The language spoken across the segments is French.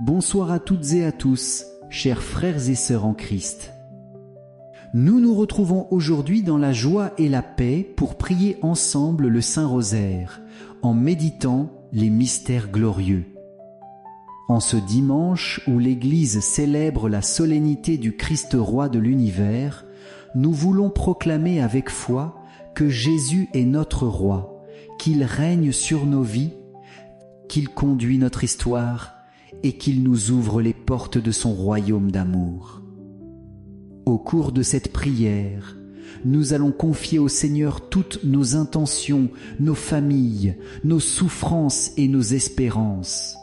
Bonsoir à toutes et à tous, chers frères et sœurs en Christ. Nous nous retrouvons aujourd'hui dans la joie et la paix pour prier ensemble le Saint-Rosaire, en méditant les mystères glorieux. En ce dimanche où l'Église célèbre la solennité du Christ roi de l'univers, nous voulons proclamer avec foi que Jésus est notre roi, qu'il règne sur nos vies, qu'il conduit notre histoire et qu'il nous ouvre les portes de son royaume d'amour. Au cours de cette prière, nous allons confier au Seigneur toutes nos intentions, nos familles, nos souffrances et nos espérances.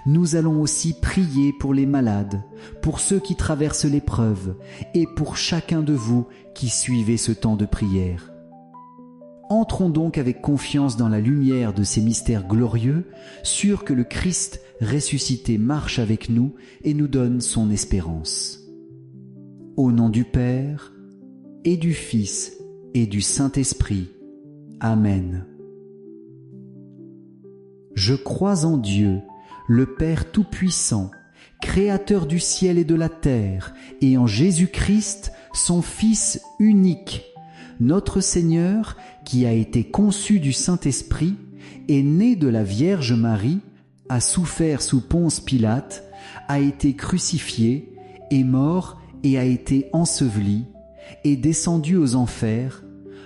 Nous allons aussi prier pour les malades, pour ceux qui traversent l'épreuve et pour chacun de vous qui suivez ce temps de prière. Entrons donc avec confiance dans la lumière de ces mystères glorieux, sûrs que le Christ ressuscité marche avec nous et nous donne son espérance. Au nom du Père, et du Fils, et du Saint-Esprit. Amen. Je crois en Dieu, le Père Tout-Puissant, Créateur du ciel et de la terre, et en Jésus-Christ, son Fils unique, notre Seigneur, qui a été conçu du Saint-Esprit, est né de la Vierge Marie, a souffert sous Ponce Pilate, a été crucifié, est mort et a été enseveli, est descendu aux enfers,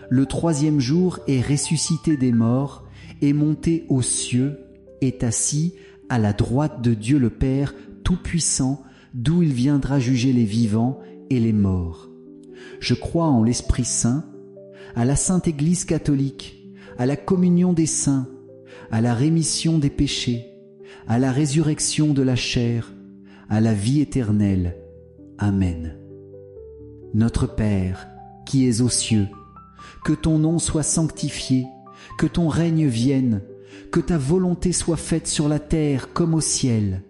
le troisième jour est ressuscité des morts, est monté aux cieux, est assis à la droite de Dieu le Père Tout-Puissant, d'où il viendra juger les vivants et les morts. Je crois en l'Esprit Saint, à la Sainte Église catholique, à la communion des saints, à la rémission des péchés, à la résurrection de la chair, à la vie éternelle. Amen. Notre Père, qui es aux cieux, que ton nom soit sanctifié, que ton règne vienne, que ta volonté soit faite sur la terre comme au ciel.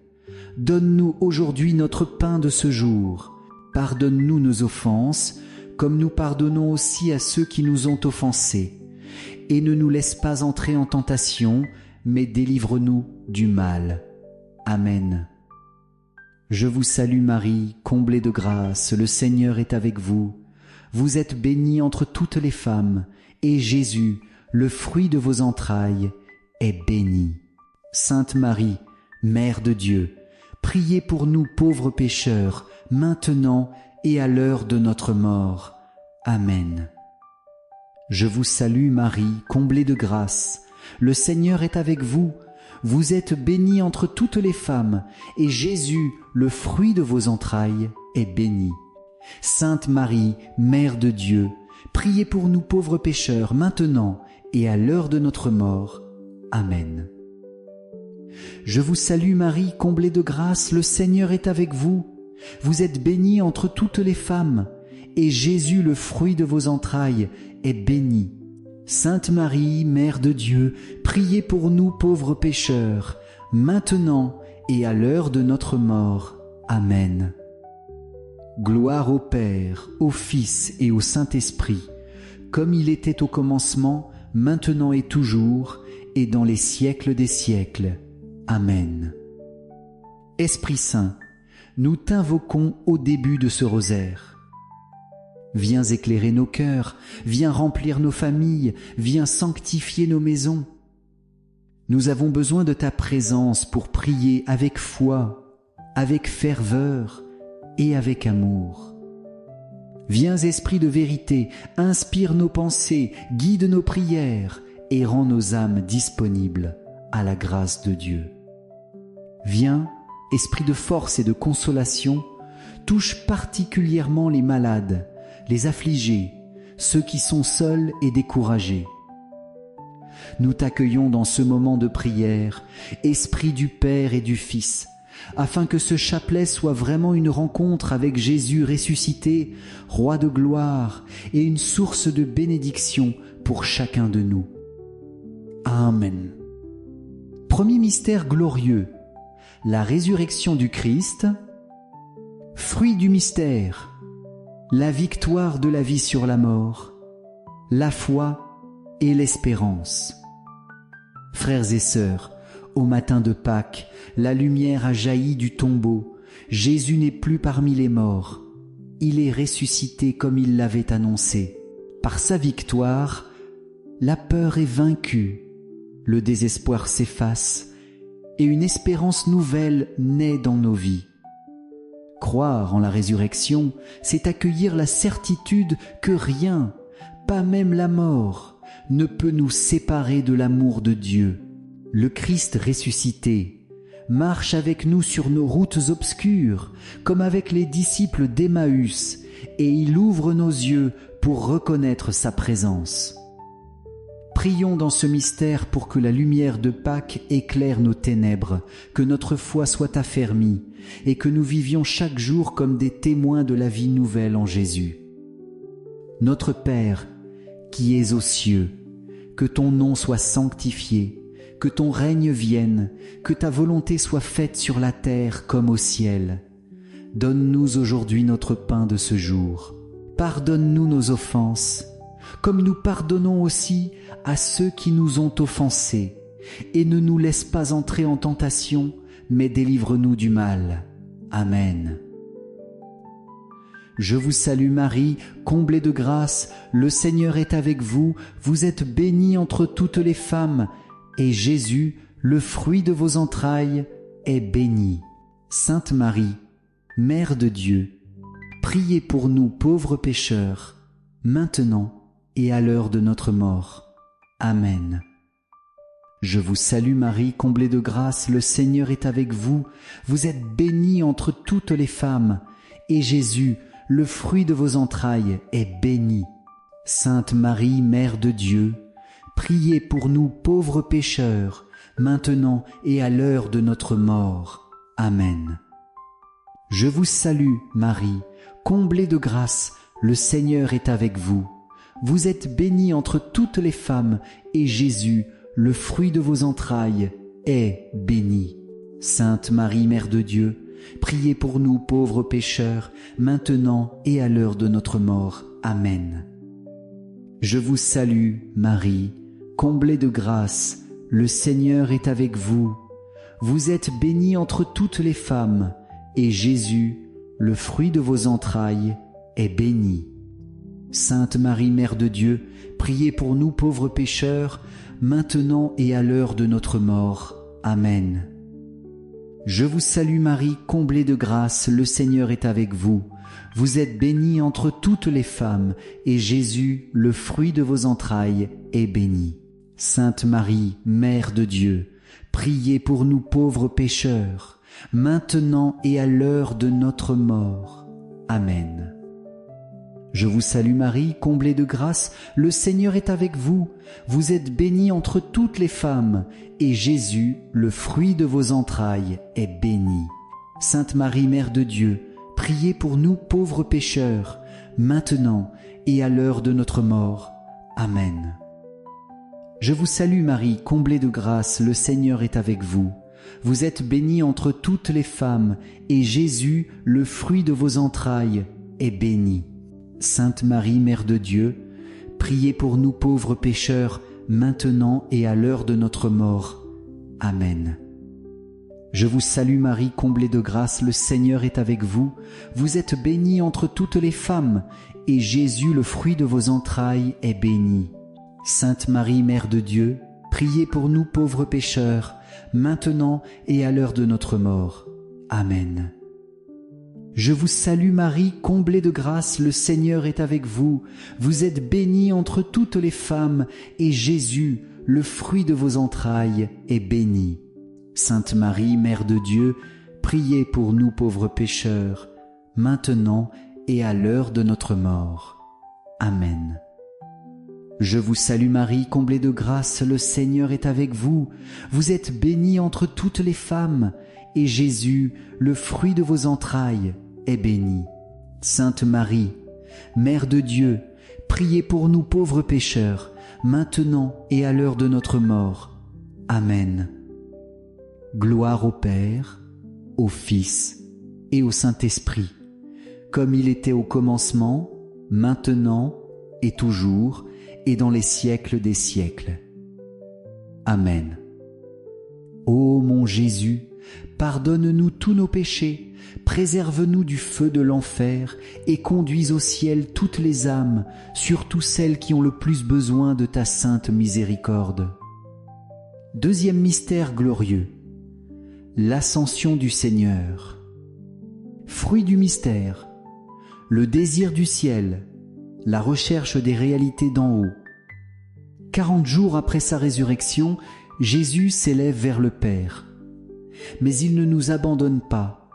Donne-nous aujourd'hui notre pain de ce jour. Pardonne-nous nos offenses, comme nous pardonnons aussi à ceux qui nous ont offensés. Et ne nous laisse pas entrer en tentation, mais délivre-nous du mal. Amen. Je vous salue Marie, comblée de grâce, le Seigneur est avec vous. Vous êtes bénie entre toutes les femmes, et Jésus, le fruit de vos entrailles, est béni. Sainte Marie, Mère de Dieu, priez pour nous pauvres pécheurs, maintenant et à l'heure de notre mort. Amen. Je vous salue Marie, comblée de grâce, le Seigneur est avec vous. Vous êtes bénie entre toutes les femmes, et Jésus, le fruit de vos entrailles, est béni. Sainte Marie, Mère de Dieu, priez pour nous pauvres pécheurs, maintenant et à l'heure de notre mort. Amen. Je vous salue Marie, comblée de grâce, le Seigneur est avec vous. Vous êtes bénie entre toutes les femmes, et Jésus, le fruit de vos entrailles, est béni. Sainte Marie, Mère de Dieu, priez pour nous pauvres pécheurs, maintenant et à l'heure de notre mort. Amen. Gloire au Père, au Fils et au Saint-Esprit, comme il était au commencement, maintenant et toujours, et dans les siècles des siècles. Amen. Esprit Saint, nous t'invoquons au début de ce rosaire. Viens éclairer nos cœurs, viens remplir nos familles, viens sanctifier nos maisons. Nous avons besoin de ta présence pour prier avec foi, avec ferveur et avec amour. Viens Esprit de vérité, inspire nos pensées, guide nos prières et rends nos âmes disponibles à la grâce de Dieu. Viens, Esprit de force et de consolation, touche particulièrement les malades, les affligés, ceux qui sont seuls et découragés. Nous t'accueillons dans ce moment de prière, Esprit du Père et du Fils, afin que ce chapelet soit vraiment une rencontre avec Jésus ressuscité, Roi de gloire, et une source de bénédiction pour chacun de nous. Amen. Premier mystère glorieux, la résurrection du Christ. Fruit du mystère, la victoire de la vie sur la mort, la foi et l'espérance. Frères et sœurs, Au matin de Pâques, la lumière a jailli du tombeau. Jésus n'est plus parmi les morts. Il est ressuscité comme il l'avait annoncé. Par sa victoire, la peur est vaincue, le désespoir s'efface et une espérance nouvelle naît dans nos vies. Croire en la résurrection, c'est accueillir la certitude que rien, pas même la mort, ne peut nous séparer de l'amour de Dieu. Le Christ ressuscité marche avec nous sur nos routes obscures, comme avec les disciples d'Emmaüs, et il ouvre nos yeux pour reconnaître sa présence. Prions dans ce mystère pour que la lumière de Pâques éclaire nos ténèbres, que notre foi soit affermie et que nous vivions chaque jour comme des témoins de la vie nouvelle en Jésus. Notre Père, qui es aux cieux, que ton nom soit sanctifié, que ton règne vienne, que ta volonté soit faite sur la terre comme au ciel. Donne-nous aujourd'hui notre pain de ce jour. Pardonne-nous nos offenses, comme nous pardonnons aussi à ceux qui nous ont offensés, et ne nous laisse pas entrer en tentation, mais délivre-nous du mal. Amen. Je vous salue Marie, comblée de grâce, le Seigneur est avec vous, vous êtes bénie entre toutes les femmes, et Jésus, le fruit de vos entrailles, est béni. Sainte Marie, Mère de Dieu, priez pour nous pauvres pécheurs, maintenant et à l'heure de notre mort. Amen. Je vous salue Marie, comblée de grâce, le Seigneur est avec vous, vous êtes bénie entre toutes les femmes, et Jésus, le fruit de vos entrailles, est béni. Sainte Marie, Mère de Dieu, priez pour nous pauvres pécheurs, maintenant et à l'heure de notre mort. Amen. Je vous salue Marie, comblée de grâce, le Seigneur est avec vous. Vous êtes bénie entre toutes les femmes, et Jésus, le fruit de vos entrailles, est béni. Sainte Marie, Mère de Dieu, priez pour nous pauvres pécheurs, maintenant et à l'heure de notre mort. Amen. Je vous salue, Marie, comblée de grâce, le Seigneur est avec vous. Vous êtes bénie entre toutes les femmes, et Jésus, le fruit de vos entrailles, est béni. Sainte Marie, Mère de Dieu, priez pour nous pauvres pécheurs, maintenant et à l'heure de notre mort. Amen. Je vous salue Marie, comblée de grâce, le Seigneur est avec vous. Vous êtes bénie entre toutes les femmes, et Jésus, le fruit de vos entrailles, est béni. Sainte Marie, Mère de Dieu, priez pour nous pauvres pécheurs, maintenant et à l'heure de notre mort. Amen. Je vous salue Marie, comblée de grâce, le Seigneur est avec vous. Vous êtes bénie entre toutes les femmes, et Jésus, le fruit de vos entrailles, est béni. Sainte Marie, Mère de Dieu, priez pour nous pauvres pécheurs, maintenant et à l'heure de notre mort. Amen. Je vous salue Marie, comblée de grâce, le Seigneur est avec vous. Vous êtes bénie entre toutes les femmes, et Jésus, le fruit de vos entrailles, est béni. Sainte Marie, Mère de Dieu, priez pour nous pauvres pécheurs, maintenant et à l'heure de notre mort. Amen. Je vous salue Marie, comblée de grâce, le Seigneur est avec vous. Vous êtes bénie entre toutes les femmes, et Jésus, le fruit de vos entrailles, est béni. Sainte Marie, Mère de Dieu, priez pour nous pauvres pécheurs, maintenant et à l'heure de notre mort. Amen. Je vous salue Marie, comblée de grâce, le Seigneur est avec vous. Vous êtes bénie entre toutes les femmes, et Jésus, le fruit de vos entrailles, est béni. Sainte Marie, Mère de Dieu, priez pour nous pauvres pécheurs, maintenant et à l'heure de notre mort. Amen. Je vous salue Marie, comblée de grâce, le Seigneur est avec vous. Vous êtes bénie entre toutes les femmes, et Jésus, le fruit de vos entrailles, est béni. Sainte Marie, Mère de Dieu, priez pour nous pauvres pécheurs, maintenant et à l'heure de notre mort. Amen. Gloire au Père, au Fils et au Saint-Esprit, comme il était au commencement, maintenant et toujours, et dans les siècles des siècles. Amen. Ô mon Jésus, pardonne-nous tous nos péchés, préserve-nous du feu de l'enfer et conduis au ciel toutes les âmes, surtout celles qui ont le plus besoin de ta sainte miséricorde. Deuxième mystère glorieux, l'ascension du Seigneur. Fruit du mystère, le désir du ciel, la recherche des réalités d'en haut. 40 jours après sa résurrection, Jésus s'élève vers le Père. Mais il ne nous abandonne pas.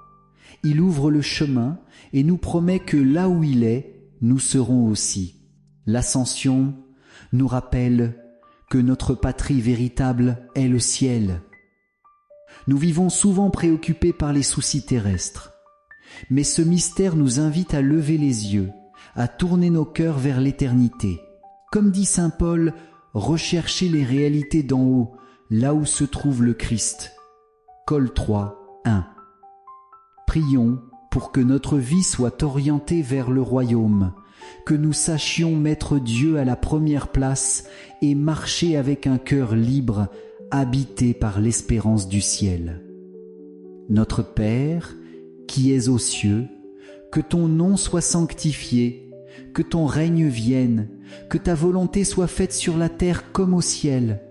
Il ouvre le chemin et nous promet que là où il est, nous serons aussi. L'ascension nous rappelle que notre patrie véritable est le ciel. Nous vivons souvent préoccupés par les soucis terrestres. Mais ce mystère nous invite à lever les yeux, à tourner nos cœurs vers l'éternité. Comme dit saint Paul, recherchez les réalités d'en haut, là où se trouve le Christ. Col 3, 1. Prions pour que notre vie soit orientée vers le royaume, que nous sachions mettre Dieu à la première place et marcher avec un cœur libre, habité par l'espérance du ciel. Notre Père, qui es aux cieux, que ton nom soit sanctifié, que ton règne vienne, que ta volonté soit faite sur la terre comme au ciel.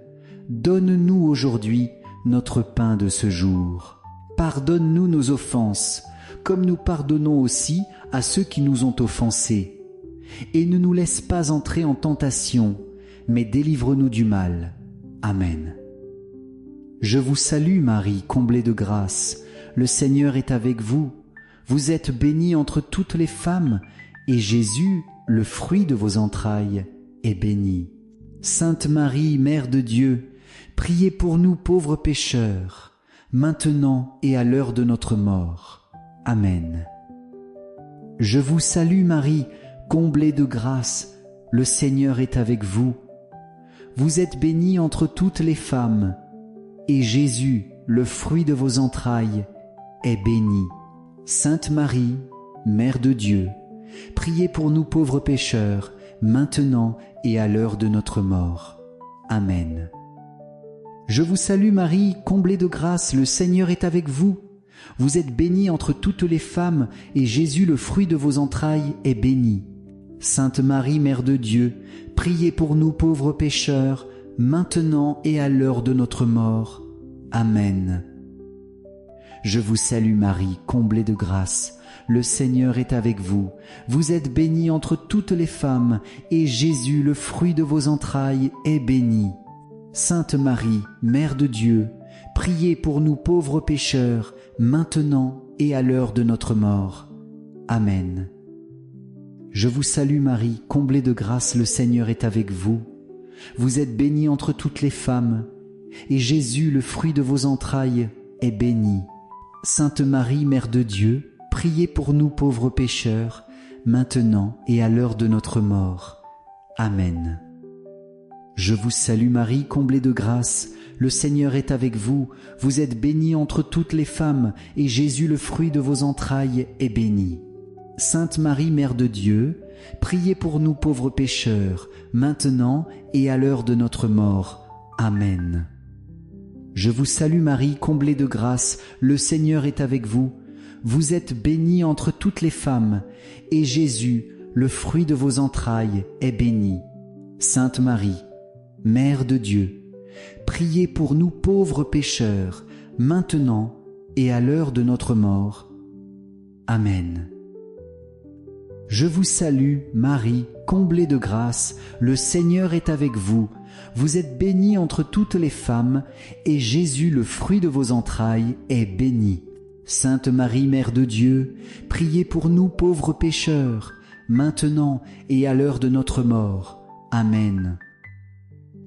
Donne-nous aujourd'hui notre pain de ce jour. Pardonne-nous nos offenses, comme nous pardonnons aussi à ceux qui nous ont offensés. Et ne nous laisse pas entrer en tentation, mais délivre-nous du mal. Amen. Je vous salue Marie, comblée de grâce. Le Seigneur est avec vous. Vous êtes bénie entre toutes les femmes, et Jésus, le fruit de vos entrailles, est béni. Sainte Marie, Mère de Dieu, priez pour nous pauvres pécheurs, maintenant et à l'heure de notre mort. Amen. Je vous salue Marie, comblée de grâce, le Seigneur est avec vous. Vous êtes bénie entre toutes les femmes, et Jésus, le fruit de vos entrailles, est béni. Sainte Marie, Mère de Dieu, priez pour nous pauvres pécheurs, maintenant et à l'heure de notre mort. Amen. Je vous salue Marie, comblée de grâce, le Seigneur est avec vous. Vous êtes bénie entre toutes les femmes, et Jésus, le fruit de vos entrailles, est béni. Sainte Marie, Mère de Dieu, priez pour nous pauvres pécheurs, maintenant et à l'heure de notre mort. Amen. Je vous salue Marie, comblée de grâce, le Seigneur est avec vous. Vous êtes bénie entre toutes les femmes, et Jésus, le fruit de vos entrailles, est béni. Sainte Marie, Mère de Dieu, priez pour nous pauvres pécheurs, maintenant et à l'heure de notre mort. Amen. Je vous salue Marie, comblée de grâce, le Seigneur est avec vous. Vous êtes bénie entre toutes les femmes, et Jésus, le fruit de vos entrailles, est béni. Sainte Marie, Mère de Dieu, priez pour nous pauvres pécheurs, maintenant et à l'heure de notre mort. Amen. Je vous salue Marie, comblée de grâce, le Seigneur est avec vous. Vous êtes bénie entre toutes les femmes, et Jésus, le fruit de vos entrailles, est béni. Sainte Marie, Mère de Dieu, priez pour nous pauvres pécheurs, maintenant et à l'heure de notre mort. Amen. Je vous salue Marie, comblée de grâce, le Seigneur est avec vous. Vous êtes bénie entre toutes les femmes, et Jésus, le fruit de vos entrailles, est béni. Sainte Marie, Mère de Dieu, priez pour nous pauvres pécheurs, maintenant et à l'heure de notre mort. Amen. Je vous salue, Marie, comblée de grâce, le Seigneur est avec vous. Vous êtes bénie entre toutes les femmes, et Jésus, le fruit de vos entrailles, est béni. Sainte Marie, Mère de Dieu, priez pour nous pauvres pécheurs, maintenant et à l'heure de notre mort. Amen.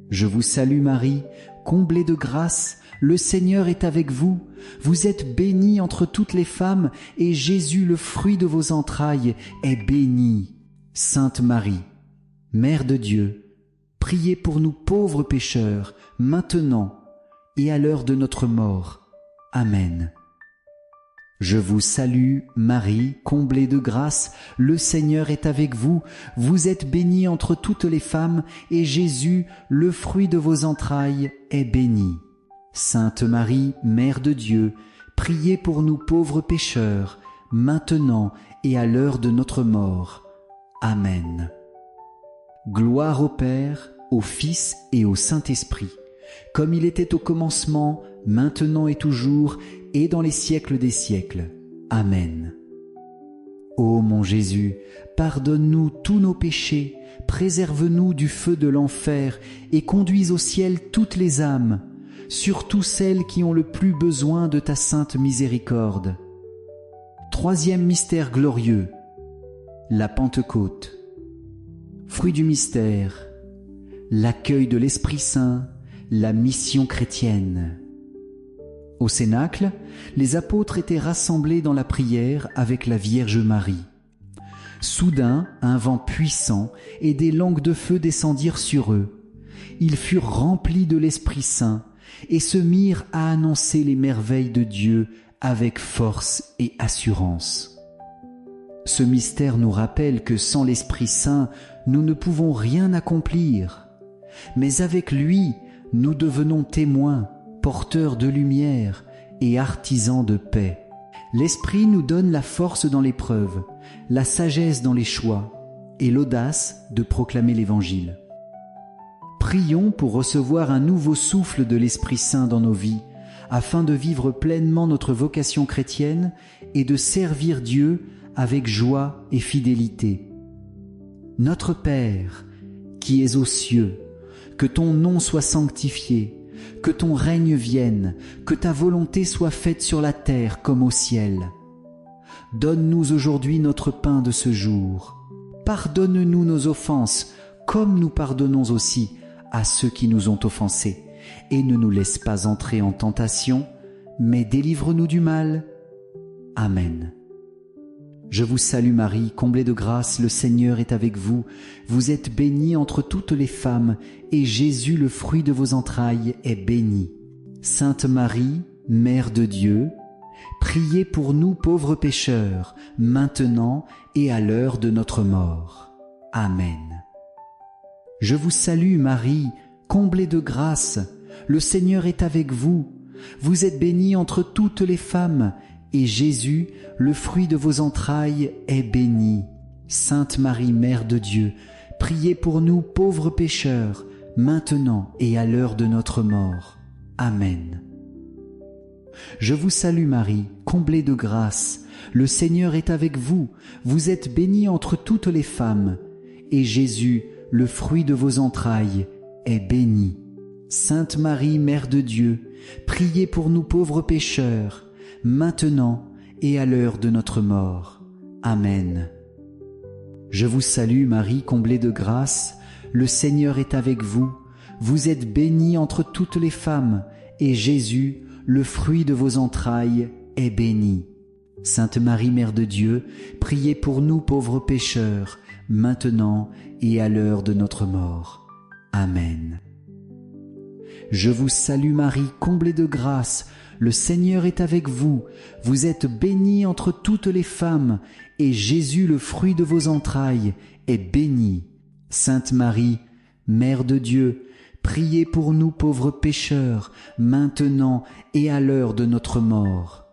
Je vous salue Marie, comblée de grâce, le Seigneur est avec vous. Vous êtes bénie entre toutes les femmes, et Jésus, le fruit de vos entrailles, est béni. Sainte Marie, Mère de Dieu, priez pour nous pauvres pécheurs, maintenant et à l'heure de notre mort. Amen. Je vous salue, Marie, comblée de grâce, le Seigneur est avec vous. Vous êtes bénie entre toutes les femmes, et Jésus, le fruit de vos entrailles, est béni. Sainte Marie, Mère de Dieu, priez pour nous pauvres pécheurs, maintenant et à l'heure de notre mort. Amen. Gloire au Père, au Fils et au Saint-Esprit, comme il était au commencement, maintenant et toujours, et dans les siècles des siècles. Amen. Ô mon Jésus, pardonne-nous tous nos péchés, préserve-nous du feu de l'enfer et conduis au ciel toutes les âmes, surtout celles qui ont le plus besoin de ta sainte miséricorde. Troisième mystère glorieux, la Pentecôte. Fruit du mystère, l'accueil de l'Esprit Saint, la mission chrétienne. Au Cénacle, les apôtres étaient rassemblés dans la prière avec la Vierge Marie. Soudain, un vent puissant et des langues de feu descendirent sur eux. Ils furent remplis de l'Esprit Saint et se mirent à annoncer les merveilles de Dieu avec force et assurance. Ce mystère nous rappelle que sans l'Esprit Saint, nous ne pouvons rien accomplir. Mais avec lui, nous devenons témoins, porteurs de lumière et artisans de paix. L'Esprit nous donne la force dans l'épreuve, la sagesse dans les choix et l'audace de proclamer l'Évangile. Prions pour recevoir un nouveau souffle de l'Esprit Saint dans nos vies, afin de vivre pleinement notre vocation chrétienne et de servir Dieu avec joie et fidélité. Notre Père, qui es aux cieux, que ton nom soit sanctifié, que ton règne vienne, que ta volonté soit faite sur la terre comme au ciel. Donne-nous aujourd'hui notre pain de ce jour. Pardonne-nous nos offenses, comme nous pardonnons aussi à ceux qui nous ont offensés. Et ne nous laisse pas entrer en tentation, mais délivre-nous du mal. Amen. Je vous salue Marie, comblée de grâce, le Seigneur est avec vous. Vous êtes bénie entre toutes les femmes, et Jésus, le fruit de vos entrailles, est béni. Sainte Marie, Mère de Dieu, priez pour nous pauvres pécheurs, maintenant et à l'heure de notre mort. Amen. Je vous salue Marie, comblée de grâce, le Seigneur est avec vous. Vous êtes bénie entre toutes les femmes, et Jésus, le fruit de vos entrailles, est béni. Sainte Marie, Mère de Dieu, priez pour nous pauvres pécheurs, maintenant et à l'heure de notre mort. Amen. Je vous salue Marie, comblée de grâce, le Seigneur est avec vous. Vous êtes bénie entre toutes les femmes, et Jésus, le fruit de vos entrailles, est béni. Sainte Marie, Mère de Dieu, priez pour nous pauvres pécheurs, maintenant et à l'heure de notre mort. Amen. Je vous salue Marie, comblée de grâce, le Seigneur est avec vous. Vous êtes bénie entre toutes les femmes, et Jésus, le fruit de vos entrailles, est béni. Sainte Marie, Mère de Dieu, priez pour nous pauvres pécheurs, maintenant et à l'heure de notre mort. Amen. Je vous salue Marie, comblée de grâce, le Seigneur est avec vous. Vous êtes bénie entre toutes les femmes, et Jésus, le fruit de vos entrailles, est béni. Sainte Marie, Mère de Dieu, priez pour nous pauvres pécheurs, maintenant et à l'heure de notre mort.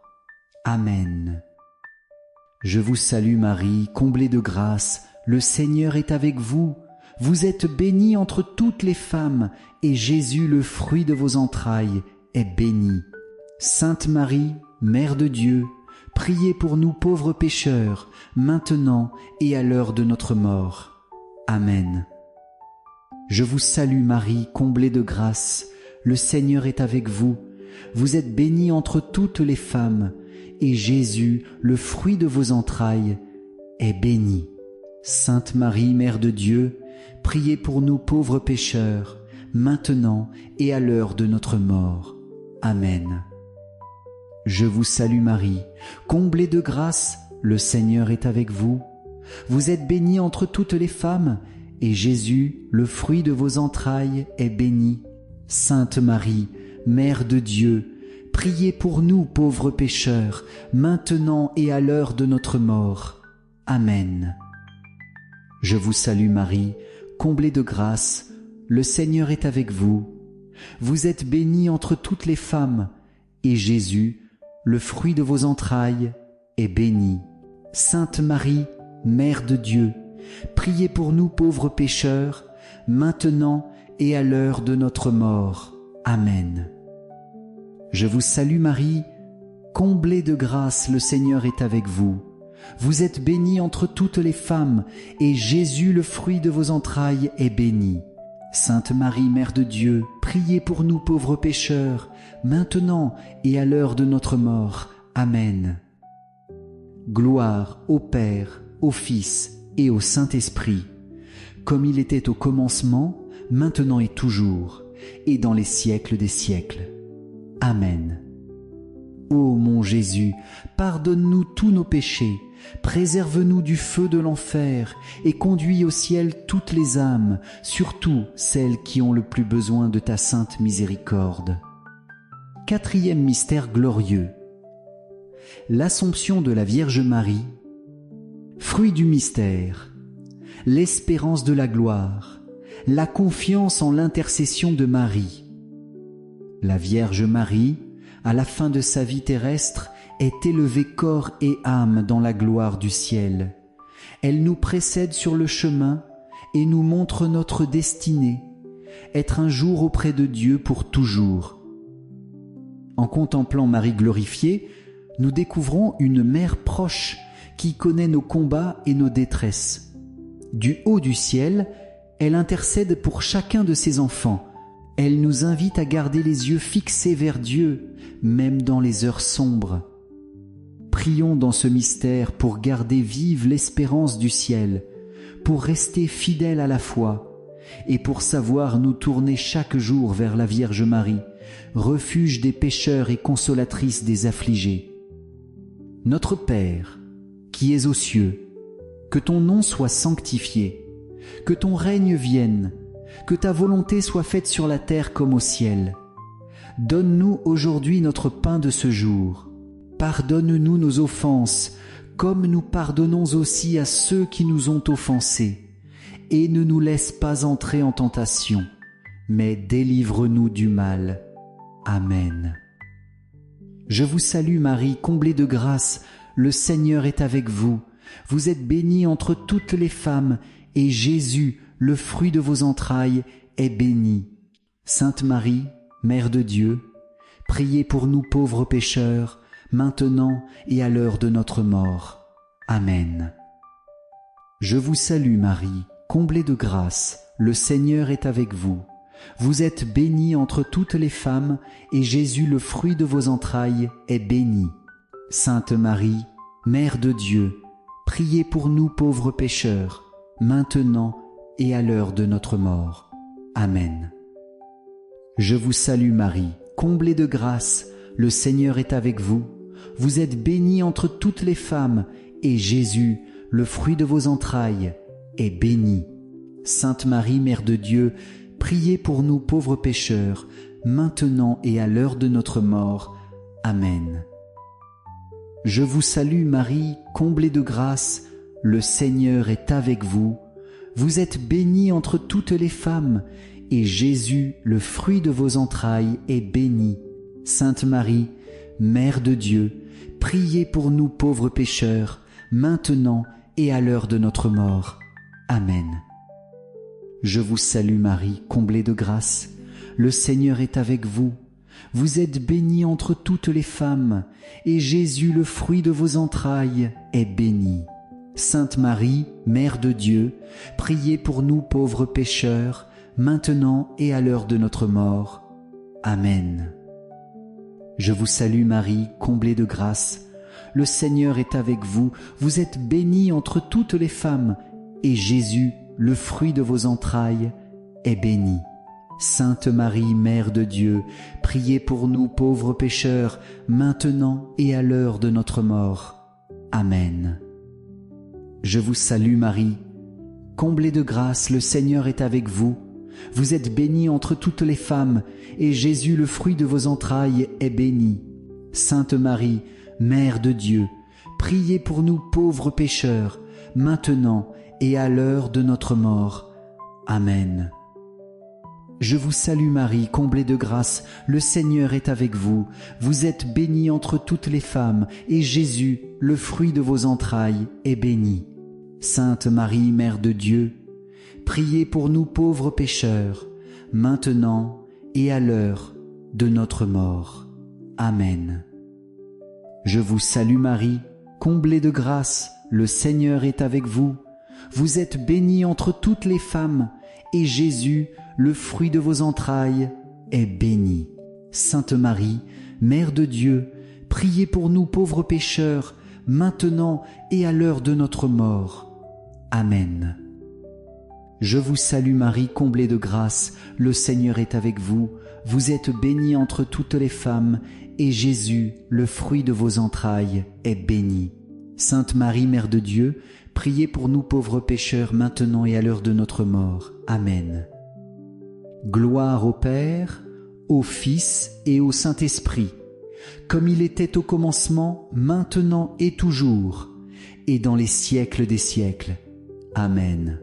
Amen. Je vous salue Marie, comblée de grâce, le Seigneur est avec vous. Vous êtes bénie entre toutes les femmes, et Jésus, le fruit de vos entrailles, est béni. Sainte Marie, Mère de Dieu, priez pour nous pauvres pécheurs, maintenant et à l'heure de notre mort. Amen. Je vous salue Marie, comblée de grâce, le Seigneur est avec vous. Vous êtes bénie entre toutes les femmes, et Jésus, le fruit de vos entrailles, est béni. Sainte Marie, Mère de Dieu, priez pour nous pauvres pécheurs, maintenant et à l'heure de notre mort. Amen. Je vous salue Marie, comblée de grâce, le Seigneur est avec vous. Vous êtes bénie entre toutes les femmes, et Jésus, le fruit de vos entrailles, est béni. Sainte Marie, Mère de Dieu, priez pour nous pauvres pécheurs, maintenant et à l'heure de notre mort. Amen. Je vous salue Marie, comblée de grâce, le Seigneur est avec vous. Vous êtes bénie entre toutes les femmes, et Jésus, le fruit de vos entrailles, est béni. Sainte Marie, Mère de Dieu, priez pour nous pauvres pécheurs, maintenant et à l'heure de notre mort. Amen. Je vous salue Marie, comblée de grâce, le Seigneur est avec vous. Vous êtes bénie entre toutes les femmes, et Jésus, le fruit de vos entrailles, est béni. Sainte Marie, Mère de Dieu, priez pour nous pauvres pécheurs, maintenant et à l'heure de notre mort. Amen. Gloire au Père, au Fils et au Saint-Esprit, comme il était au commencement, maintenant et toujours, et dans les siècles des siècles. Amen. Ô mon Jésus, pardonne-nous tous nos péchés, préserve-nous du feu de l'enfer et conduis au ciel toutes les âmes, surtout celles qui ont le plus besoin de ta sainte miséricorde. Quatrième mystère glorieux. L'Assomption de la Vierge Marie. Fruit du mystère, l'espérance de la gloire, la confiance en l'intercession de Marie. La Vierge Marie, à la fin de sa vie terrestre, est élevée corps et âme dans la gloire du ciel. Elle nous précède sur le chemin et nous montre notre destinée, être un jour auprès de Dieu pour toujours. En contemplant Marie glorifiée, nous découvrons une mère proche qui connaît nos combats et nos détresses. Du haut du ciel, elle intercède pour chacun de ses enfants. Elle nous invite à garder les yeux fixés vers Dieu, même dans les heures sombres. Prions dans ce mystère pour garder vive l'espérance du ciel, pour rester fidèles à la foi, et pour savoir nous tourner chaque jour vers la Vierge Marie, refuge des pécheurs et consolatrice des affligés. Notre Père, qui es aux cieux, que ton nom soit sanctifié, que ton règne vienne, que ta volonté soit faite sur la terre comme au ciel. Donne-nous aujourd'hui notre pain de ce jour. Pardonne-nous nos offenses, comme nous pardonnons aussi à ceux qui nous ont offensés. Et ne nous laisse pas entrer en tentation, mais délivre-nous du mal. Amen. Je vous salue Marie, comblée de grâce, le Seigneur est avec vous. Vous êtes bénie entre toutes les femmes, et Jésus, le fruit de vos entrailles, est béni. Sainte Marie, Mère de Dieu, priez pour nous pauvres pécheurs, maintenant et à l'heure de notre mort. Amen. Je vous salue Marie, comblée de grâce, le Seigneur est avec vous. Vous êtes bénie entre toutes les femmes, et Jésus, le fruit de vos entrailles, est béni. Sainte Marie, Mère de Dieu, priez pour nous pauvres pécheurs, maintenant et à l'heure de notre mort. Amen. Je vous salue Marie, comblée de grâce, le Seigneur est avec vous. Vous êtes bénie entre toutes les femmes, et Jésus, le fruit de vos entrailles, est béni. Sainte Marie, Mère de Dieu, priez pour nous pauvres pécheurs, maintenant et à l'heure de notre mort. Amen. Je vous salue Marie, comblée de grâce, le Seigneur est avec vous. Vous êtes bénie entre toutes les femmes, et Jésus, le fruit de vos entrailles, est béni. Sainte Marie, Mère de Dieu, priez pour nous pauvres pécheurs, maintenant et à l'heure de notre mort. Amen. Je vous salue Marie, comblée de grâce, le Seigneur est avec vous. Vous êtes bénie entre toutes les femmes, et Jésus, le fruit de vos entrailles, est béni. Sainte Marie, Mère de Dieu, priez pour nous pauvres pécheurs, maintenant et à l'heure de notre mort. Amen. Je vous salue Marie, comblée de grâce, le Seigneur est avec vous. Vous êtes bénie entre toutes les femmes, et Jésus, le fruit de vos entrailles, est béni. Sainte Marie, Mère de Dieu, priez pour nous pauvres pécheurs, maintenant et à l'heure de notre mort. Amen. Je vous salue Marie, comblée de grâce, le Seigneur est avec vous. Vous êtes bénie entre toutes les femmes, et Jésus, le fruit de vos entrailles, est béni. Sainte Marie, Mère de Dieu, priez pour nous pauvres pécheurs, maintenant et à l'heure de notre mort. Amen. Je vous salue Marie, comblée de grâce, le Seigneur est avec vous. Vous êtes bénie entre toutes les femmes, et Jésus, le fruit de vos entrailles, est béni. Sainte Marie, Mère de Dieu, priez pour nous pauvres pécheurs, maintenant et à l'heure de notre mort. Amen. Je vous salue Marie, comblée de grâce, le Seigneur est avec vous. Vous êtes bénie entre toutes les femmes, et Jésus, le fruit de vos entrailles, est béni. Sainte Marie, Mère de Dieu, priez pour nous pauvres pécheurs, maintenant et à l'heure de notre mort. Amen. Je vous salue Marie, comblée de grâce, le Seigneur est avec vous. Vous êtes bénie entre toutes les femmes, et Jésus, le fruit de vos entrailles, est béni. Sainte Marie, Mère de Dieu, priez pour nous pauvres pécheurs, maintenant et à l'heure de notre mort. Amen. Gloire au Père, au Fils et au Saint-Esprit, comme il était au commencement, maintenant et toujours, et dans les siècles des siècles. Amen.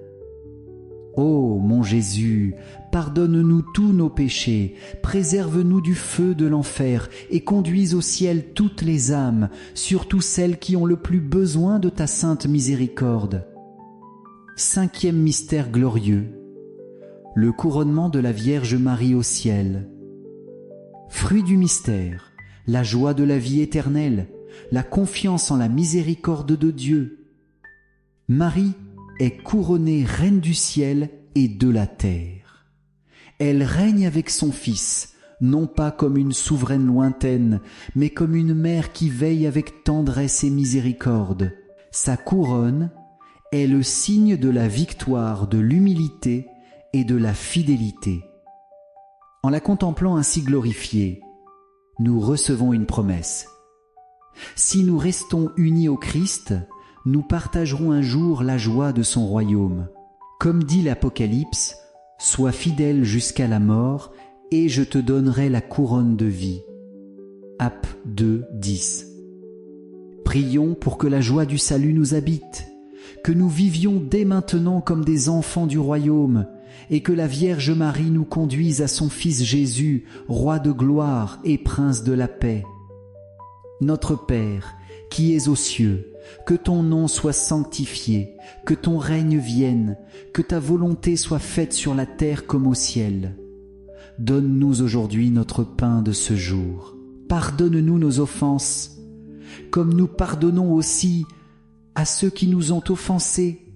Ô mon Jésus, pardonne-nous tous nos péchés, préserve-nous du feu de l'enfer et conduis au ciel toutes les âmes, surtout celles qui ont le plus besoin de ta sainte miséricorde. Cinquième mystère glorieux, le couronnement de la Vierge Marie au ciel. Fruit du mystère, la joie de la vie éternelle, la confiance en la miséricorde de Dieu. Marie est couronnée reine du ciel et de la terre. Elle règne avec son Fils, non pas comme une souveraine lointaine, mais comme une mère qui veille avec tendresse et miséricorde. Sa couronne est le signe de la victoire, de l'humilité et de la fidélité. En la contemplant ainsi glorifiée, nous recevons une promesse. Si nous restons unis au Christ, nous partagerons un jour la joie de son royaume. Comme dit l'Apocalypse, « Sois fidèle jusqu'à la mort, et je te donnerai la couronne de vie. » Aph 2, 10. Prions pour que la joie du salut nous habite, que nous vivions dès maintenant comme des enfants du royaume, et que la Vierge Marie nous conduise à son Fils Jésus, Roi de gloire et Prince de la paix. Notre Père, qui es aux cieux, que ton nom soit sanctifié, que ton règne vienne, que ta volonté soit faite sur la terre comme au ciel. Donne-nous aujourd'hui notre pain de ce jour. Pardonne-nous nos offenses, comme nous pardonnons aussi à ceux qui nous ont offensés,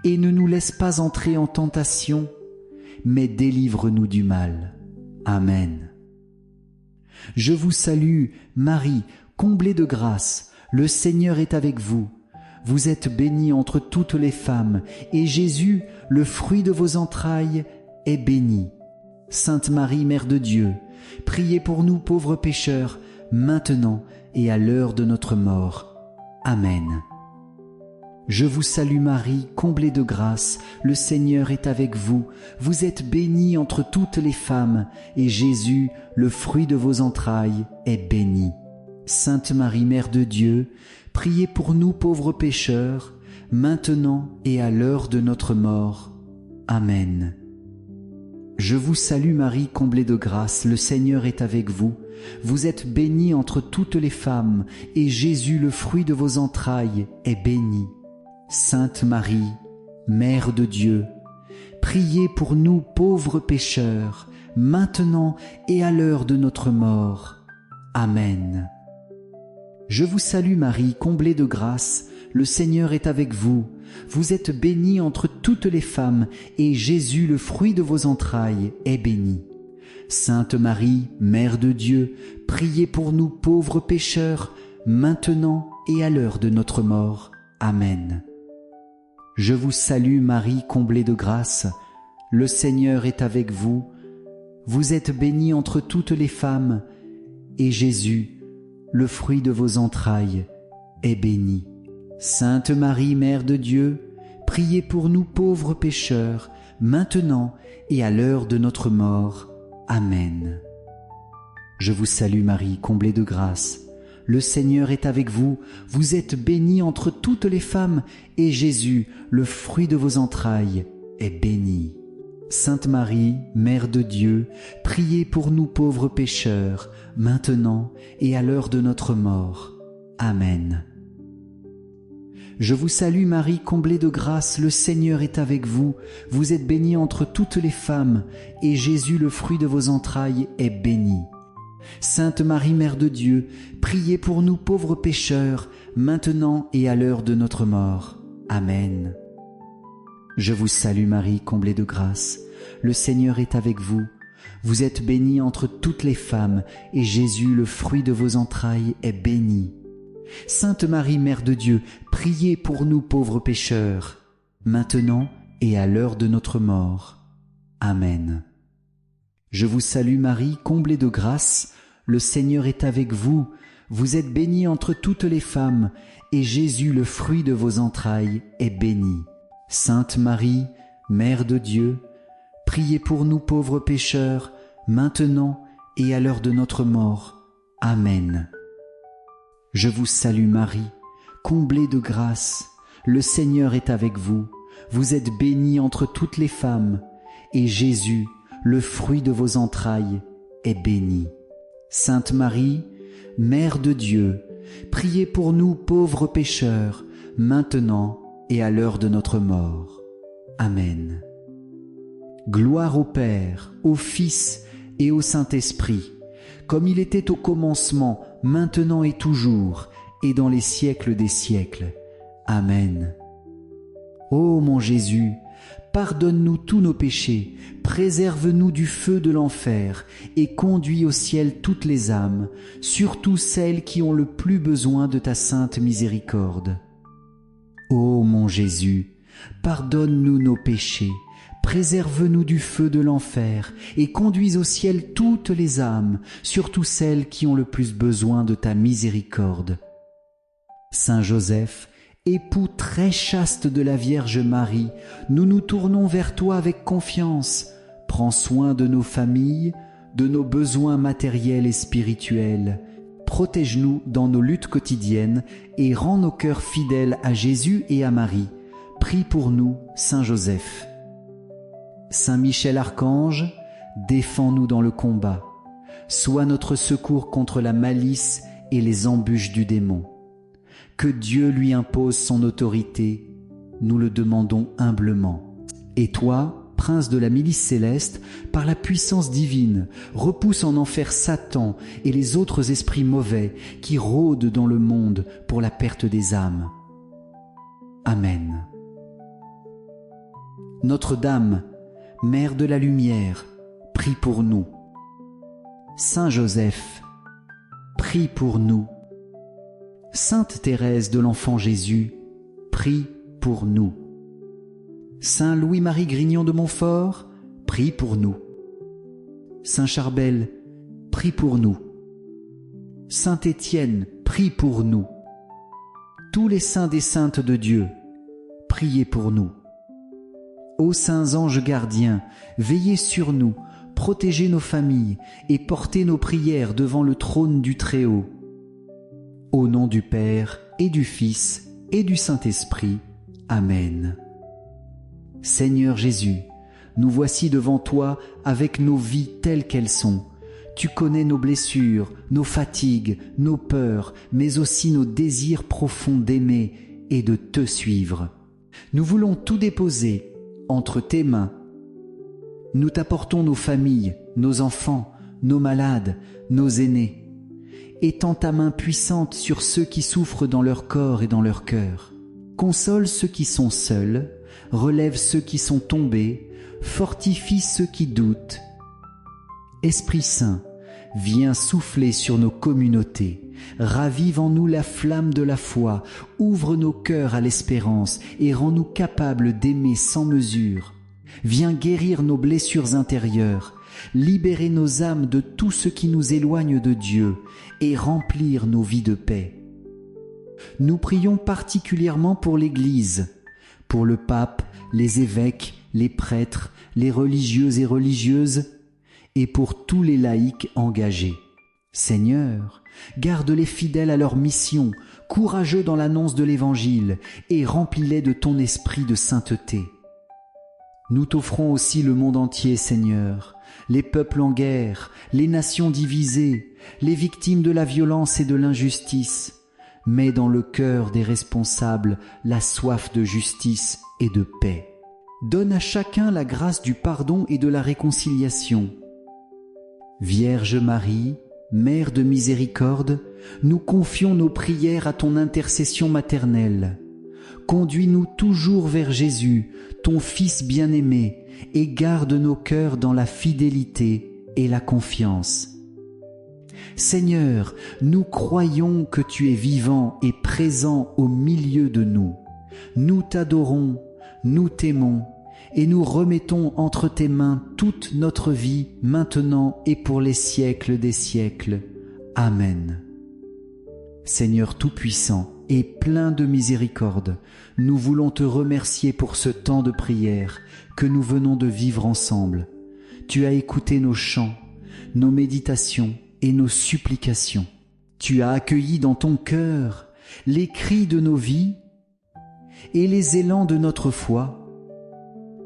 et ne nous laisse pas entrer en tentation, mais délivre-nous du mal. Amen. Je vous salue, Marie, comblée de grâce, le Seigneur est avec vous. Vous êtes bénie entre toutes les femmes, et Jésus, le fruit de vos entrailles, est béni. Sainte Marie, Mère de Dieu, priez pour nous pauvres pécheurs, maintenant et à l'heure de notre mort. Amen. Je vous salue Marie, comblée de grâce, le Seigneur est avec vous. Vous êtes bénie entre toutes les femmes, et Jésus, le fruit de vos entrailles, est béni. Sainte Marie, Mère de Dieu, priez pour nous pauvres pécheurs, maintenant et à l'heure de notre mort. Amen. Je vous salue Marie, comblée de grâce, le Seigneur est avec vous. Vous êtes bénie entre toutes les femmes, et Jésus, le fruit de vos entrailles, est béni. Sainte Marie, Mère de Dieu, priez pour nous pauvres pécheurs, maintenant et à l'heure de notre mort. Amen. Je vous salue Marie, comblée de grâce, le Seigneur est avec vous. Vous êtes bénie entre toutes les femmes, et Jésus, le fruit de vos entrailles, est béni. Sainte Marie, Mère de Dieu, priez pour nous pauvres pécheurs, maintenant et à l'heure de notre mort. Amen. Je vous salue Marie, comblée de grâce, le Seigneur est avec vous. Vous êtes bénie entre toutes les femmes, et Jésus, le fruit de vos entrailles, est béni. Sainte Marie, Mère de Dieu, priez pour nous pauvres pécheurs, maintenant et à l'heure de notre mort. Amen. Je vous salue Marie, comblée de grâce. Le Seigneur est avec vous, vous êtes bénie entre toutes les femmes, et Jésus, le fruit de vos entrailles, est béni. Sainte Marie, Mère de Dieu, priez pour nous pauvres pécheurs, maintenant et à l'heure de notre mort. Amen. Je vous salue Marie, comblée de grâce, le Seigneur est avec vous. Vous êtes bénie entre toutes les femmes, et Jésus, le fruit de vos entrailles, est béni. Sainte Marie, Mère de Dieu, priez pour nous pauvres pécheurs, maintenant et à l'heure de notre mort. Amen. Je vous salue Marie, comblée de grâce, le Seigneur est avec vous. Vous êtes bénie entre toutes les femmes, et Jésus, le fruit de vos entrailles, est béni. Sainte Marie, Mère de Dieu, priez pour nous pauvres pécheurs, maintenant et à l'heure de notre mort. Amen. Je vous salue Marie, comblée de grâce, le Seigneur est avec vous. Vous êtes bénie entre toutes les femmes, et Jésus, le fruit de vos entrailles, est béni. Sainte Marie, Mère de Dieu, priez pour nous pauvres pécheurs, maintenant et à l'heure de notre mort. Amen. Je vous salue Marie, comblée de grâce, le Seigneur est avec vous. Vous êtes bénie entre toutes les femmes, et Jésus, le fruit de vos entrailles, est béni. Sainte Marie, Mère de Dieu, priez pour nous pauvres pécheurs, maintenant et à l'heure de notre mort. Amen. Gloire au Père, au Fils et au Saint-Esprit, comme il était au commencement, maintenant et toujours, et dans les siècles des siècles. Amen. Ô mon Jésus, pardonne-nous tous nos péchés, préserve-nous du feu de l'enfer, et conduis au ciel toutes les âmes, surtout celles qui ont le plus besoin de ta sainte miséricorde. Ô mon Jésus, pardonne-nous nos péchés, préserve-nous du feu de l'enfer, et conduis au ciel toutes les âmes, surtout celles qui ont le plus besoin de ta miséricorde. Saint Joseph, époux très chaste de la Vierge Marie, nous nous tournons vers toi avec confiance. Prends soin de nos familles, de nos besoins matériels et spirituels. Protège-nous dans nos luttes quotidiennes et rends nos cœurs fidèles à Jésus et à Marie. Prie pour nous, Saint Joseph. Saint Michel Archange, défends-nous dans le combat. Sois notre secours contre la malice et les embûches du démon. Que Dieu lui impose son autorité, nous le demandons humblement. Et toi, Prince de la milice céleste, par la puissance divine, repousse en enfer Satan et les autres esprits mauvais qui rôdent dans le monde pour la perte des âmes. Amen. Notre-Dame, Mère de la lumière, prie pour nous. Saint Joseph, prie pour nous. Sainte Thérèse de l'Enfant Jésus, prie pour nous. Saint Louis-Marie Grignon de Montfort, prie pour nous. Saint Charbel, prie pour nous. Saint Étienne, prie pour nous. Tous les saints des saintes de Dieu, priez pour nous. Ô saints anges gardiens, veillez sur nous, protégez nos familles et portez nos prières devant le trône du Très-Haut. Au nom du Père et du Fils et du Saint-Esprit. Amen. Seigneur Jésus, nous voici devant toi avec nos vies telles qu'elles sont. Tu connais nos blessures, nos fatigues, nos peurs, mais aussi nos désirs profonds d'aimer et de te suivre. Nous voulons tout déposer entre tes mains. Nous t'apportons nos familles, nos enfants, nos malades, nos aînés. Étends ta main puissante sur ceux qui souffrent dans leur corps et dans leur cœur. Console ceux qui sont seuls, relève ceux qui sont tombés, fortifie ceux qui doutent. Esprit Saint, viens souffler sur nos communautés, ravive en nous la flamme de la foi, ouvre nos cœurs à l'espérance et rends-nous capables d'aimer sans mesure. Viens guérir nos blessures intérieures, libérer nos âmes de tout ce qui nous éloigne de Dieu et remplir nos vies de paix. Nous prions particulièrement pour l'Église, pour le pape, les évêques, les prêtres, les religieux et religieuses, et pour tous les laïcs engagés. Seigneur, garde les fidèles à leur mission, courageux dans l'annonce de l'Évangile, et remplis-les de ton esprit de sainteté. Nous t'offrons aussi le monde entier, Seigneur, les peuples en guerre, les nations divisées, les victimes de la violence et de l'injustice. Mets dans le cœur des responsables la soif de justice et de paix. Donne à chacun la grâce du pardon et de la réconciliation. Vierge Marie, Mère de miséricorde, nous confions nos prières à ton intercession maternelle. Conduis-nous toujours vers Jésus, ton Fils bien-aimé, et garde nos cœurs dans la fidélité et la confiance. Seigneur, nous croyons que tu es vivant et présent au milieu de nous. Nous t'adorons, nous t'aimons, et nous remettons entre tes mains toute notre vie, maintenant et pour les siècles des siècles. Amen. Seigneur Tout-Puissant et plein de miséricorde, nous voulons te remercier pour ce temps de prière que nous venons de vivre ensemble. Tu as écouté nos chants, nos méditations et nos supplications. Tu as accueilli dans ton cœur les cris de nos vies et les élans de notre foi.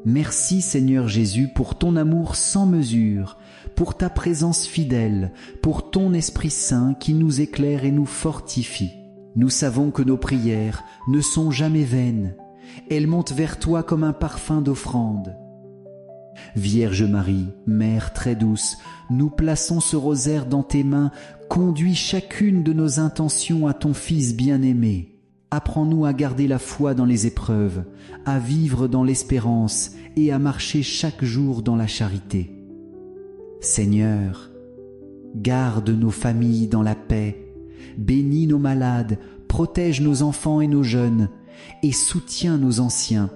Merci Seigneur Jésus pour ton amour sans mesure, pour ta présence fidèle, pour ton Esprit Saint qui nous éclaire et nous fortifie. Nous savons que nos prières ne sont jamais vaines. Elles montent vers toi comme un parfum d'offrande. Vierge Marie, Mère très douce, nous plaçons ce rosaire dans tes mains. Conduis chacune de nos intentions à ton Fils bien-aimé. Apprends-nous à garder la foi dans les épreuves, à vivre dans l'espérance et à marcher chaque jour dans la charité. Seigneur, garde nos familles dans la paix, bénis nos malades, protège nos enfants et nos jeunes, et soutiens nos anciens.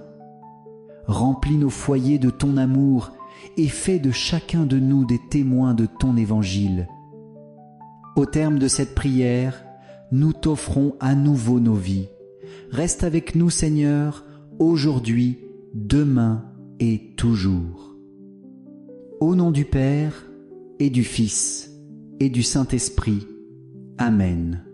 Remplis nos foyers de ton amour et fais de chacun de nous des témoins de ton évangile. Au terme de cette prière, nous t'offrons à nouveau nos vies. Reste avec nous, Seigneur, aujourd'hui, demain et toujours. Au nom du Père et du Fils et du Saint-Esprit. Amen.